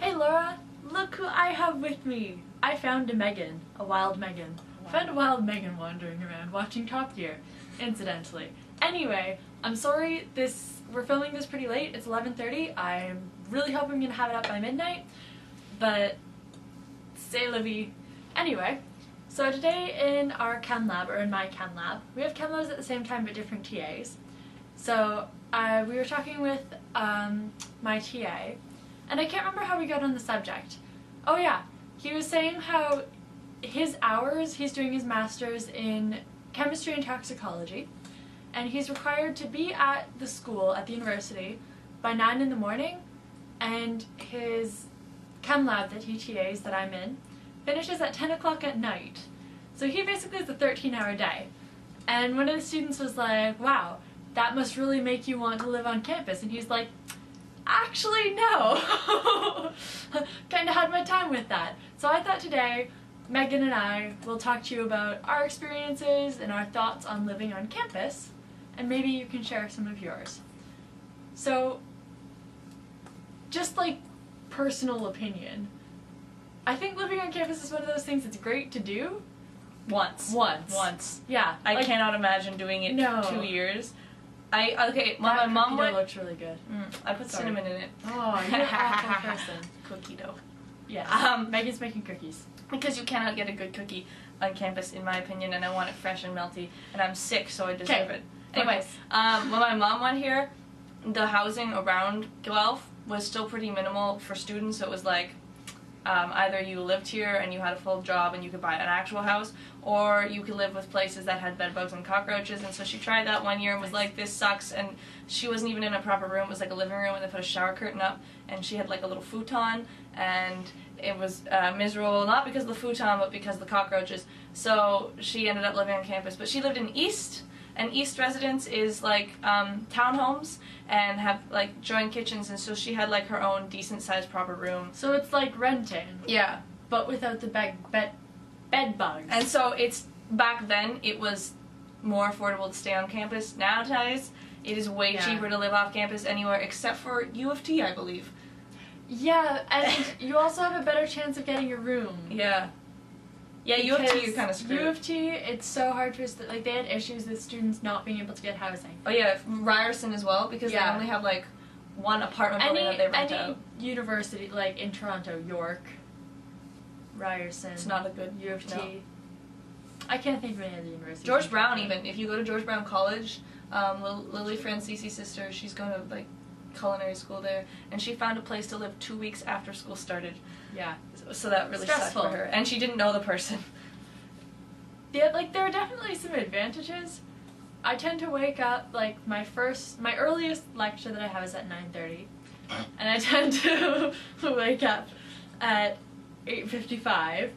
Hey Laura, look who I have with me. I found a Megan, a wild Megan. Wow. Found a wild Megan wandering around watching Top Gear, incidentally. Anyway, I'm sorry we're filming this pretty late. It's 11:30. I'm really hoping I'm gonna have it up by midnight, but c'est la vie. Anyway, so today in our chem lab, or in my chem lab, we have chem labs at the same time but different TAs. So we were talking with my TA, and I can't remember how we got on the subject. Oh yeah, he was saying how his hours, he's doing his master's in chemistry and toxicology, and he's required to be at the school, at the university, by 9 in the morning, and his chem lab that he TAs, that I'm in, finishes at 10 o'clock at night. So he basically has a 13-hour day. And one of the students was like, wow, that must really make you want to live on campus. And he's like, actually, no. Kind of had my time with that. So I thought today, Megan and I will talk to you about our experiences and our thoughts on living on campus, and maybe you can share some of yours. So, just like personal opinion, I think living on campus is one of those things that's great to do. Once. Yeah. I cannot imagine doing it No. 2 years. When my mom went, looks really good. I put Sorry. cinnamon in it. Oh, you're an awful person. Cookie dough. Yes. Megan's making cookies. Because you cannot get a good cookie on campus, in my opinion, and I want it fresh and melty, and I'm sick, so I deserve it. Anyway, when my mom went here, the housing around Guelph was still pretty minimal for students. So it was like, either you lived here and you had a full job and you could buy an actual house, or you could live with places that had bed bugs and cockroaches. And so she tried that one year and was like, this sucks. And she wasn't even in a proper room. It was like a living room, and they put a shower curtain up, and she had like a little futon, and it was miserable, not because of the futon, but because of the cockroaches. So she ended up living on campus. But she lived in East, and East residence is like townhomes and have like joint kitchens, and so she had like her own decent sized proper room. So it's like renting. Yeah. But without the bed bugs. And so back then it was more affordable to stay on campus. Nowadays it is way cheaper to live off campus anywhere except for U of T, I believe. Yeah, and you also have a better chance of getting a room. Yeah. Yeah, U of T, you're kind of screwed. U of T, it's so hard for like they had issues with students not being able to get housing. Oh yeah, Ryerson as well, because they only have like one apartment building that they rent out. Any university, like in Toronto, York, Ryerson. It's not a good U of T. No. I can't think of any other universities. George Brown, even if you go to George Brown College, Lily Francisi's sister, she's going to like culinary school there, and she found a place to live 2 weeks after school started. Yeah. So that really Stressful sucked for her, and she didn't know the person. Yeah, like there are definitely some advantages. I tend to wake up, like my earliest lecture that I have is at 9:30, and I tend to wake up at 8:55,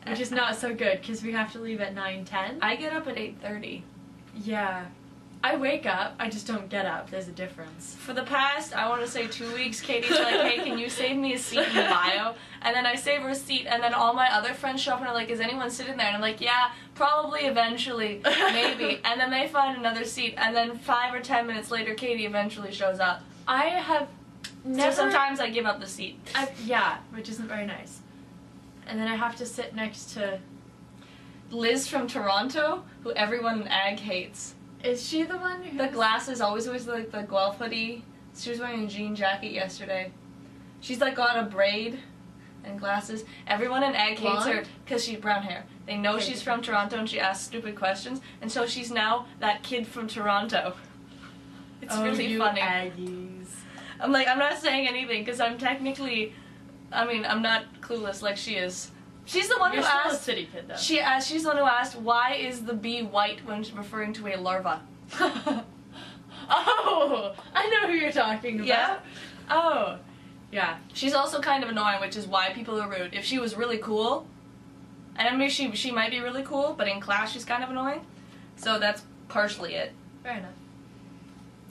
which is not so good because we have to leave at 9:10. I get up at 8:30. Yeah. I wake up, I just don't get up. There's a difference. For the past, I want to say 2 weeks, Katie's like, hey, can you save me a seat in the bio? And then I save her a seat, and then all my other friends show up and are like, is anyone sitting there? And I'm like, yeah, probably, eventually, maybe. And then they find another seat, and then 5 or 10 minutes later, Katie eventually shows up. I have never... So sometimes I give up the seat. Yeah, which isn't very nice. And then I have to sit next to... Liz from Toronto, who everyone in Ag hates. Is she the one who... The glasses, always like the Guelph hoodie. She was wearing a jean jacket yesterday. She's like got a braid and glasses. Everyone in Ag hates her because she's brown hair. They know she's from Toronto and she asks stupid questions, and so she's now that kid from Toronto. It's really funny. Aggies. I'm like, I'm not saying anything because I'm technically, I'm not clueless like she is. She's the one You're who still asked. a city kid, though. She's the one who asked, why is the bee white when referring to a larva? Oh, I know who you're talking about. Yeah. Oh, yeah. She's also kind of annoying, which is why people are rude. If she was really cool, and I mean she might be really cool, but in class she's kind of annoying. So that's partially it. Fair enough.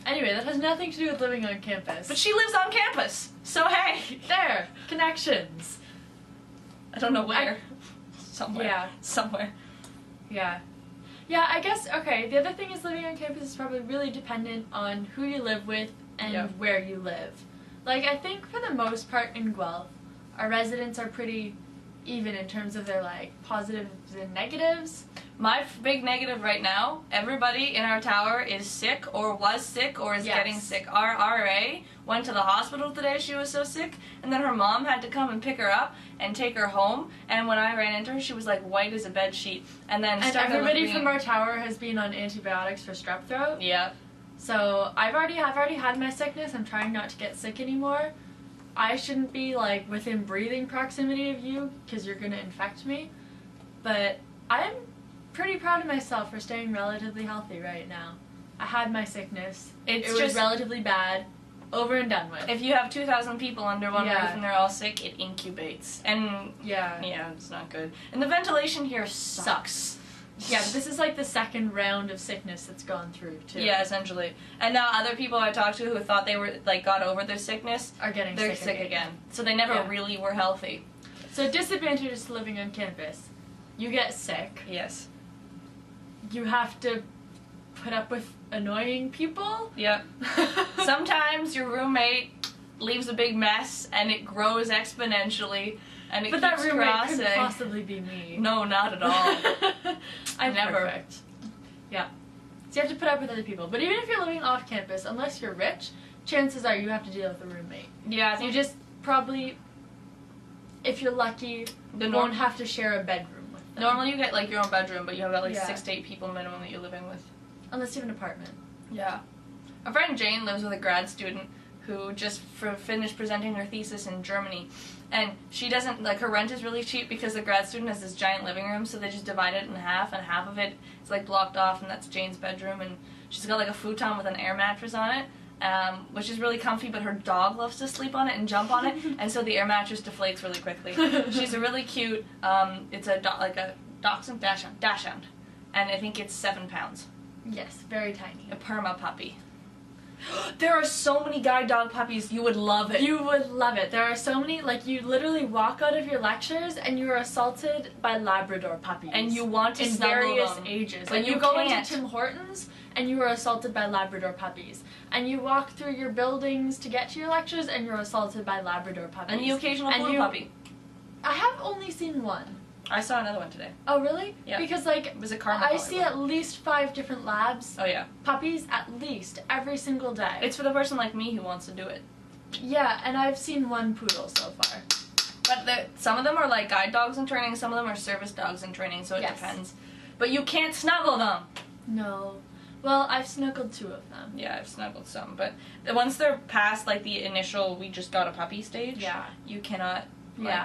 Anyway, that has nothing to do with living on campus. But she lives on campus, so hey! There! Connections! I don't know where. Somewhere. Yeah. Somewhere. Yeah. Yeah, I guess, okay, the other thing is living on campus is probably really dependent on who you live with and where you live. Like, I think for the most part in Guelph, our residents are pretty even in terms of their, like, positives and negatives. My big negative right now, everybody in our tower is sick or was sick or is getting sick. Our RA went to the hospital today, she was so sick, and then her mom had to come and pick her up and take her home, and when I ran into her, she was like white as a bed sheet, and then everybody from our tower has been on antibiotics for strep throat. Yeah. So I've already had my sickness. I'm trying not to get sick anymore. I shouldn't be, like, within breathing proximity of you because you're going to infect me. But I'm pretty proud of myself for staying relatively healthy right now. I had my sickness. It was relatively bad. Over and done with. If you have 2,000 people under one roof and they're all sick, it incubates. And yeah, it's not good. And the ventilation here sucks. Yeah, but this is like the second round of sickness that's gone through, too. Yeah, essentially. And now other people I talked to who thought they were, like, got over their sickness are getting sick again. So they never really were healthy. So disadvantages to living on campus. You get sick. Yes. You have to put up with annoying people. Yep. Sometimes your roommate leaves a big mess and it grows exponentially. And it but keeps that roommate crossing. couldn't possibly be me. No, not at all. I'm never. Perfect. Yeah. So you have to put up with other people. But even if you're living off campus, unless you're rich, chances are you have to deal with a roommate. Yeah. So you just probably, if you're lucky, won't have to share a bedroom with them. Normally you get, like, your own bedroom, but you have got, like, 6 to 8 people minimum that you're living with. Unless you have an apartment. Yeah. Our friend Jane lives with a grad student who just finished presenting her thesis in Germany. And she doesn't, like, her rent is really cheap because the grad student has this giant living room, so they just divide it in half, and half of it is, like, blocked off, and that's Jane's bedroom, and she's got, like, a futon with an air mattress on it, which is really comfy, but her dog loves to sleep on it and jump on it, and so the air mattress deflates really quickly. She's a really cute, it's a Dachshund, Dachshund, and I think it's 7 pounds. Yes, very tiny. A perma puppy. There are so many guide dog puppies. You would love it. You would love it. There are so many, like, you literally walk out of your lectures and you're assaulted by Labrador puppies. And you want to in snuggle various them. ages. But Like, you go into Tim Hortons and you are assaulted by Labrador puppies. And you walk through your buildings to get to your lectures and you're assaulted by Labrador puppies. And the occasional blue puppy. I have only seen one. I saw another one today. Oh, really? Yeah. Because, like, it was a karma I see at least 5 different labs. Oh, yeah. Puppies at least every single day. It's for the person like me who wants to do it. Yeah, and I've seen 1 poodle so far. But some of them are, like, guide dogs in training, some of them are service dogs in training, so it depends. But you can't snuggle them! No. Well, I've snuggled 2 of them. Yeah, I've snuggled some, but once they're past, like, the initial we just got a puppy stage, you cannot...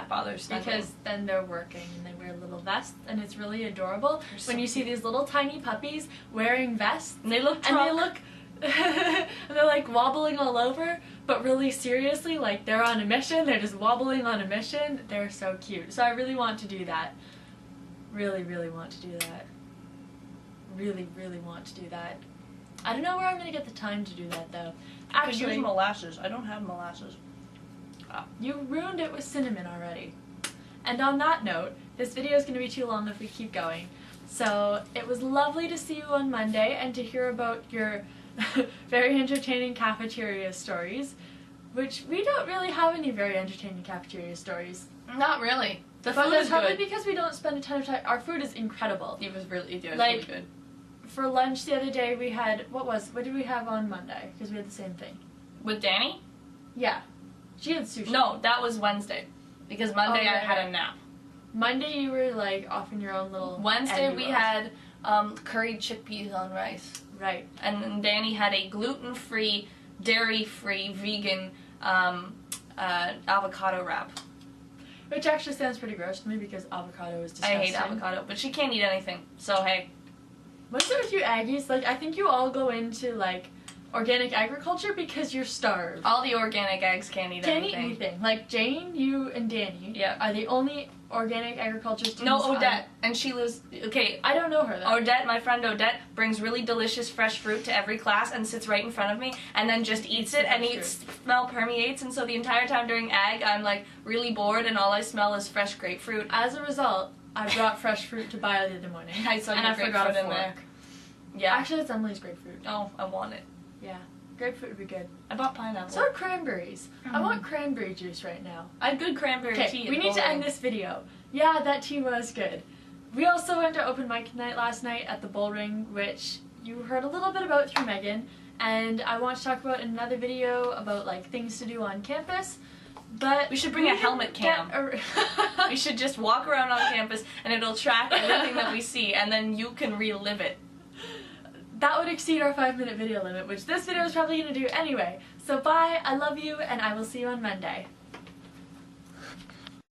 bother snuggling. Because then they're working and they wear little vests and it's really adorable when you see these little tiny puppies wearing vests and they look drunk. and they're like wobbling all over, but really seriously, like they're on a mission, they're just wobbling on a mission. They're so cute. So I really want to do that. Really, really want to do that. Really, really want to do that. I don't know where I'm going to get the time to do that though. Actually, use molasses. I don't have molasses. You ruined it with cinnamon already. And on that note, this video is going to be too long if we keep going. So it was lovely to see you on Monday and to hear about your very entertaining cafeteria stories, which we don't really have any very entertaining cafeteria stories. Not really. The But food that's is probably good. because we don't spend a ton of time. Our food is incredible. It was really like, really good. For lunch the other day we had, what did we have on Monday? Because we had the same thing. With Danny? Yeah. She had sushi. No, that was Wednesday. Because Monday I had a nap. Monday you were like off in your own little... Wednesday we had curried chickpeas on rice. Right. And then Danny had a gluten-free, dairy-free, vegan avocado wrap. Which actually sounds pretty gross to me because avocado is disgusting. I hate avocado, but she can't eat anything, so hey. What's it with you Aggies? Like, I think you all go into, like, organic agriculture because you're starved. All the organic eggs can't eat anything. Can't eat anything. Like, Jane, you, and Danny are the only organic agriculture students. No, Odette. And she lives... Okay. I don't know her, though. Odette, my friend Odette, brings really delicious fresh fruit to every class and sits right in front of me and then just eats it and smell permeates. And so the entire time during ag, I'm, like, really bored and all I smell is fresh grapefruit. As a result, I brought fresh fruit to bio the other morning. I forgot a fork in there. Yeah. Actually, it's Emily's grapefruit. Oh, I want it. Yeah. Grapefruit would be good. I bought pineapple. So are cranberries. I want cranberry juice right now. I had good cranberry tea. Okay, we need to end this video. Yeah, that tea was good. We also went to open mic night last night at the Bull Ring, which you heard a little bit about through Megan, and I want to talk about in another video about like things to do on campus. But we should bring a helmet cam. We should just walk around on campus and it'll track everything that we see, and then you can relive it. That would exceed our 5-minute video limit, which this video is probably going to do anyway. So bye, I love you, and I will see you on Monday.